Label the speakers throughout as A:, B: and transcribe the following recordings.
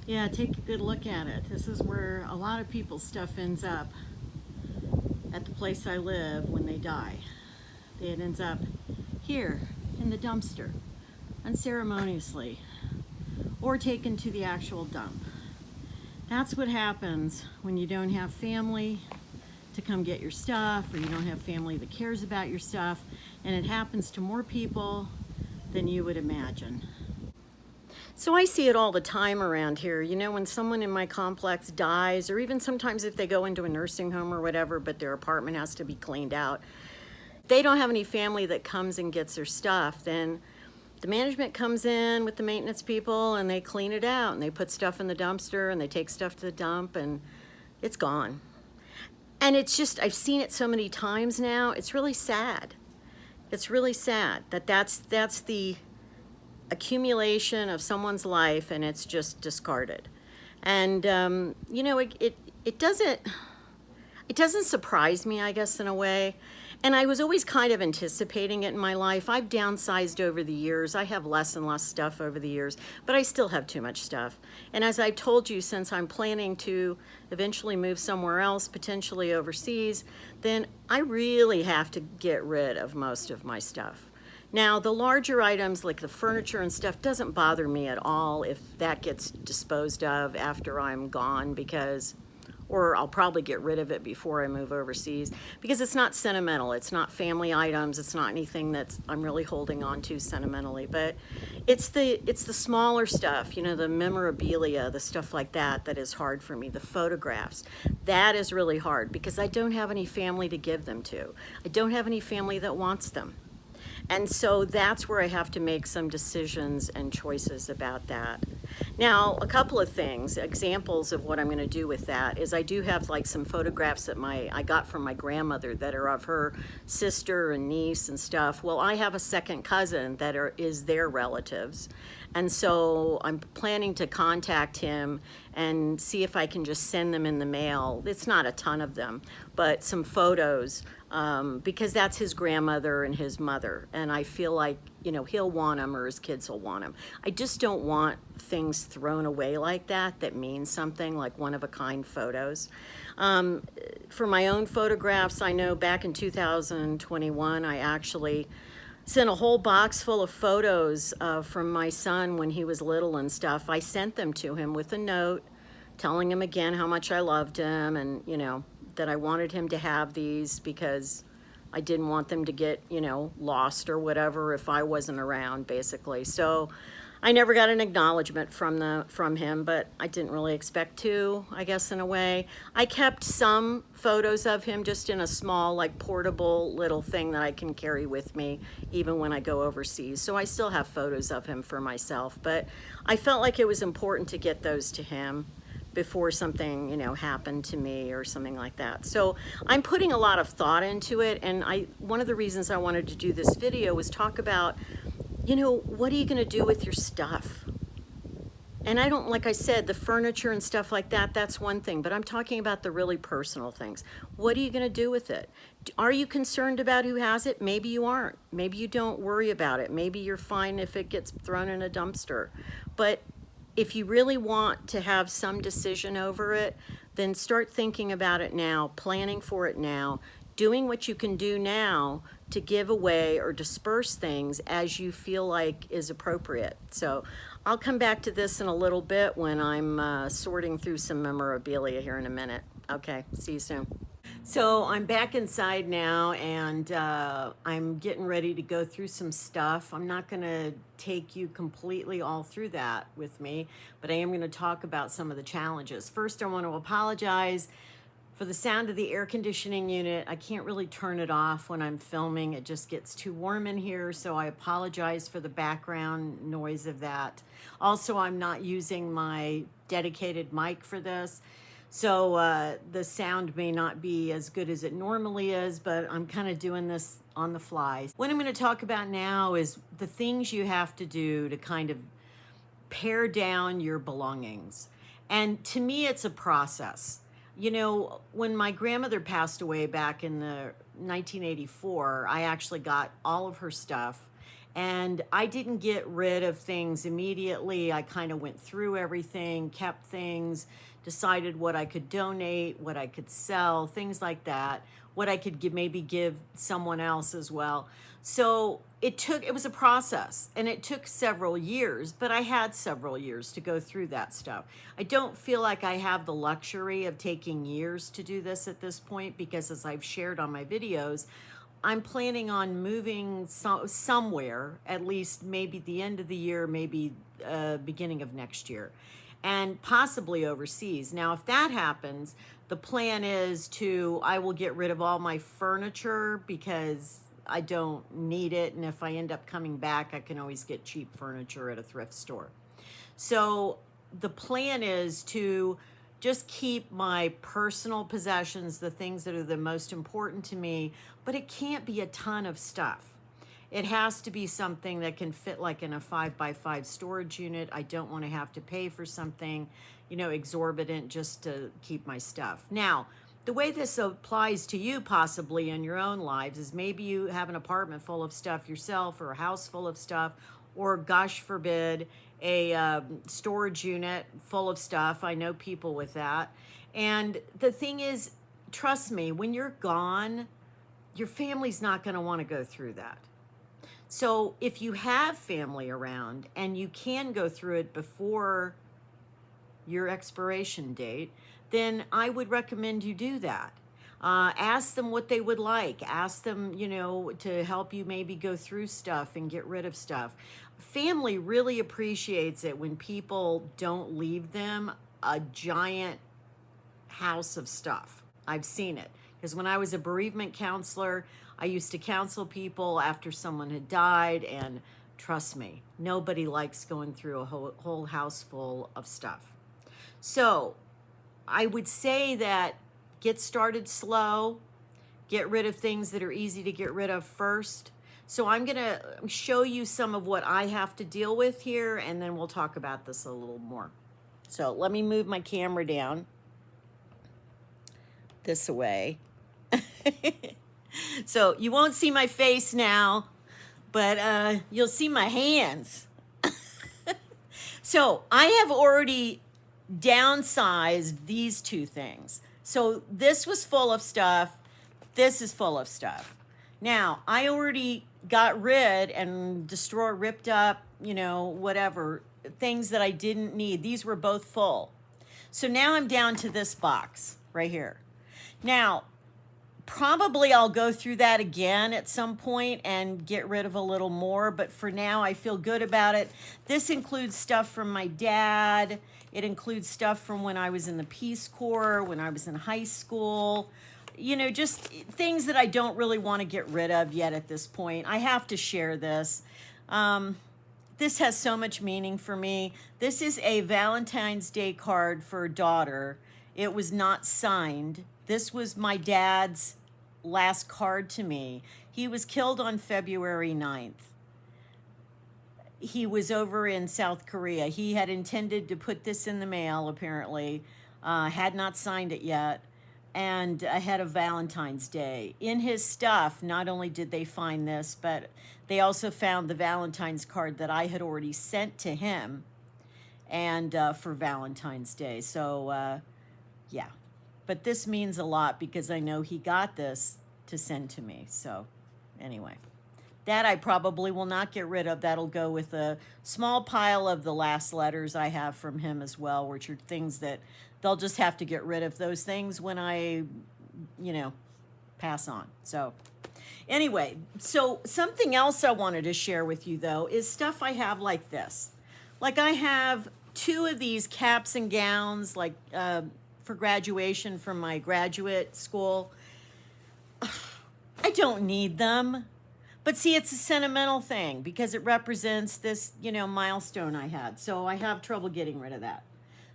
A: Yeah, take a good look at it. This is where a lot of people's stuff ends up at the place I live when they die. It ends up here in the dumpster, unceremoniously, or taken to the actual dump. That's what happens when you don't have family to come get your stuff, or you don't have family that cares about your stuff, and it happens to more people than you would imagine. So I see it all the time around here. You know, when someone in my complex dies, or even sometimes if they go into a nursing home or whatever, but their apartment has to be cleaned out, they don't have any family that comes and gets their stuff, then the management comes in with the maintenance people and they clean it out and they put stuff in the dumpster and they take stuff to the dump and it's gone. And it's just, I've seen it so many times now. It's really sad. It's really sad that that's the accumulation of someone's life and it's just discarded. And you know, it doesn't surprise me, I guess, in a way. And I was always kind of anticipating it in my life. I've downsized over the years. I have less and less stuff over the years, but I still have too much stuff. And as I've told you, since I'm planning to eventually move somewhere else, potentially overseas, then I really have to get rid of most of my stuff. Now, the larger items like the furniture and stuff doesn't bother me at all if that gets disposed of after I'm gone, because or I'll probably get rid of it before I move overseas, because it's not sentimental. It's not family items. It's not anything that I'm really holding on to sentimentally, but it's the smaller stuff, you know, the memorabilia, the stuff like that, that is hard for me. The photographs, that is really hard because I don't have any family to give them to. I don't have any family that wants them. And so that's where I have to make some decisions and choices about that. Now, a couple of things, examples of what I'm going to do with that is I do have like some photographs that I got from my grandmother that are of her sister and niece and stuff. Well, I have a second cousin that is their relatives. And so I'm planning to contact him and see if I can just send them in the mail. It's not a ton of them, but some photos, because that's his grandmother and his mother. And I feel like, you know, he'll want them or his kids will want them. I just don't want things thrown away like that mean something, like one-of-a-kind photos. For my own photographs, I know back in 2021, I actually sent a whole box full of photos from my son when he was little and stuff. I sent them to him with a note telling him again how much I loved him and, you know, that I wanted him to have these because I didn't want them to get, you know, lost or whatever if I wasn't around, basically. So I never got an acknowledgement from him, but I didn't really expect to, I guess, in a way. I kept some photos of him just in a small, like, portable little thing that I can carry with me even when I go overseas. So I still have photos of him for myself, but I felt like it was important to get those to him before something, you know, happened to me or something like that. So I'm putting a lot of thought into it, and one of the reasons I wanted to do this video was talk about, you know, what are you going to do with your stuff? And I don't, like I said, the furniture and stuff like that, that's one thing, but I'm talking about the really personal things. What are you going to do with it? Are you concerned about who has it? Maybe you aren't. Maybe you don't worry about it. Maybe you're fine if it gets thrown in a dumpster. But if you really want to have some decision over it, then start thinking about it now, planning for it now, doing what you can do now to give away or disperse things as you feel like is appropriate. So I'll come back to this in a little bit when I'm sorting through some memorabilia here in a minute. Okay, see you soon. So I'm back inside now, and I'm getting ready to go through some stuff. I'm not going to take you completely all through that with me, but I am going to talk about some of the challenges. First, I want to apologize for the sound of the air conditioning unit. I can't really turn it off when I'm filming. It just gets too warm in here, so I apologize for the background noise of that. Also, I'm not using my dedicated mic for this. So the sound may not be as good as it normally is, but I'm kind of doing this on the fly. What I'm going to talk about now is the things you have to do to kind of pare down your belongings. And to me, it's a process. You know, when my grandmother passed away back in the 1984, I actually got all of her stuff And I didn't get rid of things immediately. I kind of went through everything, kept things, decided what I could donate, what I could sell, things like that, what I could maybe give someone else as well. So it was a process, and it took several years, but I had several years to go through that stuff. I don't feel like I have the luxury of taking years to do this at this point, because as I've shared on my videos, I'm planning on moving somewhere, at least maybe the end of the year, maybe beginning of next year, and possibly overseas. Now, if that happens, the plan is I will get rid of all my furniture because I don't need it. And if I end up coming back, I can always get cheap furniture at a thrift store. So the plan is to just keep my personal possessions, the things that are the most important to me, but it can't be a ton of stuff. It has to be something that can fit like in a 5x5 storage unit. I don't want to have to pay for something, exorbitant just to keep my stuff. Now, the way this applies to you possibly in your own lives is maybe you have an apartment full of stuff yourself, or a house full of stuff, or gosh forbid, a storage unit full of stuff. I know people with that. And the thing is, trust me, when you're gone, your family's not going to want to go through that. So if you have family around and you can go through it before your expiration date, then I would recommend you do that. Ask them what they would like. Ask them, to help you maybe go through stuff and get rid of stuff. Family really appreciates it when people don't leave them a giant house of stuff. I've seen it. Because when I was a bereavement counselor, I used to counsel people after someone had died, and trust me, nobody likes going through a whole house full of stuff. So I would say that get started slow, get rid of things that are easy to get rid of first. So I'm going to show you some of what I have to deal with here, and then we'll talk about this a little more. So let me move my camera down this way. So you won't see my face now, but you'll see my hands. So I have already downsized these two things. So this was full of stuff. This is full of stuff. Now, I already got rid and ripped up, whatever, things that I didn't need. These were both full. So now I'm down to this box right here. Now, probably I'll go through that again at some point and get rid of a little more, but for now I feel good about it. This includes stuff from my dad. It includes stuff from when I was in the Peace Corps, when I was in high school. Just things that I don't really want to get rid of yet at this point. I have to share this. This has so much meaning for me. This is a Valentine's Day card for a daughter. It was not signed. This was my dad's last card to me. He was killed on February 9th. He was over in South Korea. He had intended to put this in the mail, apparently, had not signed it yet, and ahead of Valentine's Day. In his stuff, not only did they find this, but they also found the Valentine's card that I had already sent to him, and for Valentine's Day. So, yeah. But this means a lot because I know he got this to send to me. So anyway, that I probably will not get rid of. That'll go with a small pile of the last letters I have from him as well, which are things that they'll just have to get rid of those things when I, pass on. So anyway, so something else I wanted to share with you, though, is stuff I have like this. Like I have 2 of these caps and gowns, like, for graduation from my graduate school. I don't need them. But see, it's a sentimental thing because it represents this, milestone I had. So I have trouble getting rid of that.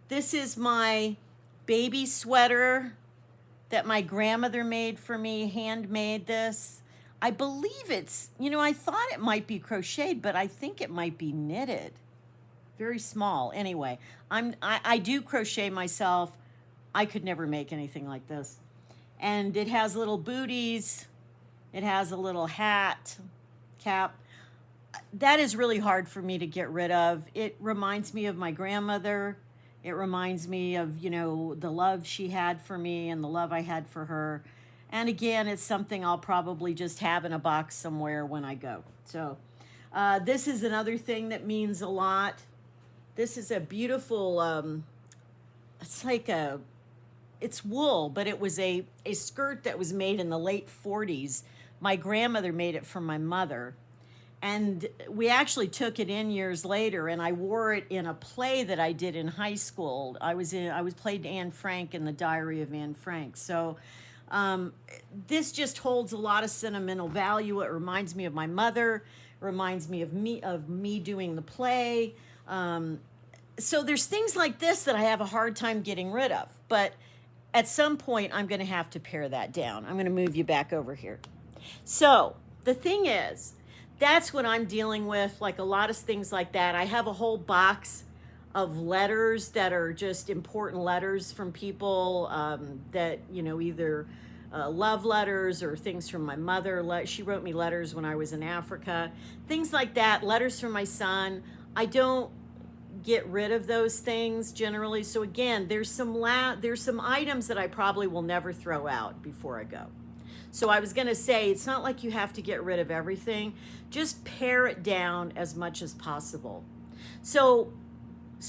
A: This is my baby sweater that my grandmother made for me, handmade this. I believe it's, I thought it might be crocheted, but I think it might be knitted. Very small. Anyway, I do crochet myself. I could never make anything like this. And it has little booties. It has a little hat, cap. that is really hard for me to get rid of. It reminds me of my grandmother. It reminds me of, you know, the love she had for me and the love I had for her. And again, it's something I'll probably just have in a box somewhere when I go. So this is another thing that means a lot. This is a beautiful, it's like it's wool, but it was a skirt that was made in the late 40s. My grandmother made it for my mother. And we actually took it in years later, and I wore it in a play that I did in high school. I was played Anne Frank in The Diary of Anne Frank. So this just holds a lot of sentimental value. It reminds me of my mother, reminds me of me doing the play. So there's things like this that I have a hard time getting rid of. But at some point, I'm going to have to pare that down. I'm going to move you back over here. So the thing is, that's what I'm dealing with, like a lot of things like that. I have a whole box of letters that are just important letters from people that, you know, either love letters or things from my mother. She wrote me letters when I was in Africa, things like that, letters from my son. I don't get rid of those things generally. So again, there's some items that I probably will never throw out before I go. So I was going to say, it's not like you have to get rid of everything. Just pare it down as much as possible. So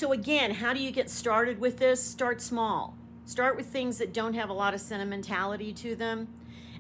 A: again, how do you get started with this? Start small. Start with things that don't have a lot of sentimentality to them.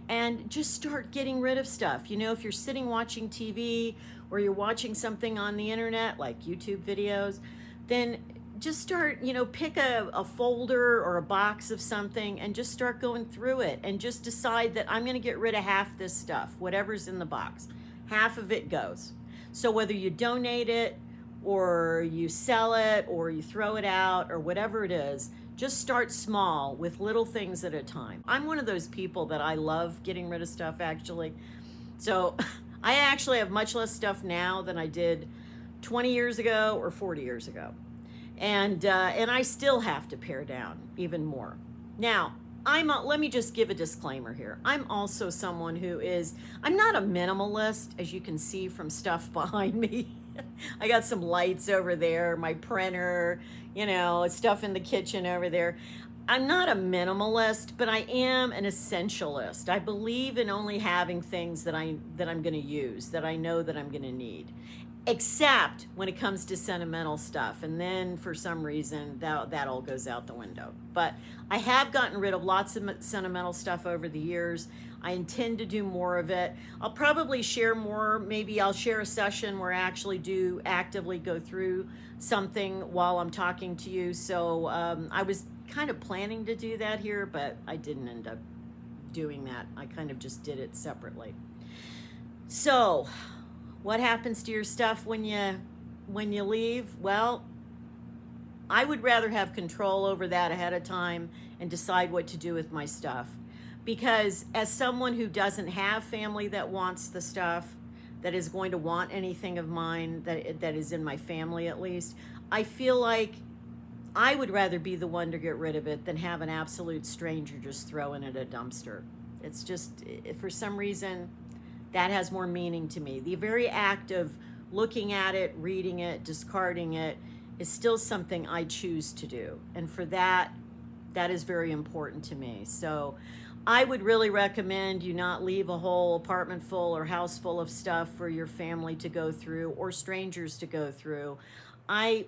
A: And just start getting rid of stuff. You know, if you're sitting watching TV or you're watching something on the internet, like YouTube videos, then just start, you know, pick a folder or a box of something and just start going through it and just decide that I'm going to get rid of half this stuff, whatever's in the box. Half of it goes. So whether you donate it or you sell it or you throw it out or whatever it is, just start small with little things at a time. I'm one of those people that I love getting rid of stuff, actually. So I actually have much less stuff now than I did 20 years ago or 40 years ago. And I still have to pare down even more. Now, let me just give a disclaimer here. I'm also someone I'm not a minimalist, as you can see from stuff behind me. I got some lights over there, my printer, you know, stuff in the kitchen over there. I'm not a minimalist, but I am an essentialist. I believe in only having things that I'm going to use, that I know that I'm going to need. Except when it comes to sentimental stuff. And then for some reason, that all goes out the window. But I have gotten rid of lots of sentimental stuff over the years. I intend to do more of it. I'll probably share more. Maybe I'll share a session where I actually do actively go through something while I'm talking to you. So I was kind of planning to do that here, but I didn't end up doing that. I kind of just did it separately. So what happens to your stuff when you leave? Well, I would rather have control over that ahead of time and decide what to do with my stuff. Because as someone who doesn't have family that wants the stuff, that is going to want anything of mine, that is in my family at least, I feel like I would rather be the one to get rid of it than have an absolute stranger just throw it in a dumpster. It's just, for some reason, that has more meaning to me. The very act of looking at it, reading it, discarding it is still something I choose to do. And for that is very important to me. So I would really recommend you not leave a whole apartment full or house full of stuff for your family to go through or strangers to go through. I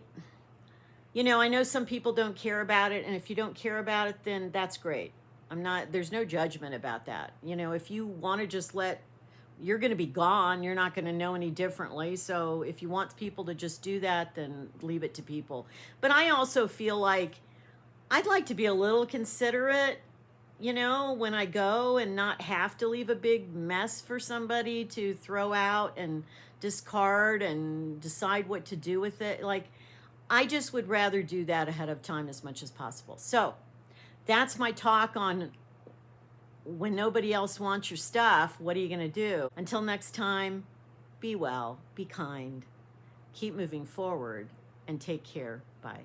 A: know some people don't care about it, and if you don't care about it, then that's great. There's no judgment about that. You know, if you want to just you're going to be gone. You're not going to know any differently. So if you want people to just do that, then leave it to people. But I also feel like I'd like to be a little considerate, you know, when I go and not have to leave a big mess for somebody to throw out and discard and decide what to do with it. Like, I just would rather do that ahead of time as much as possible. So that's my talk on when nobody else wants your stuff, what are you going to do? Until next time, be well, be kind, keep moving forward, and take care. Bye.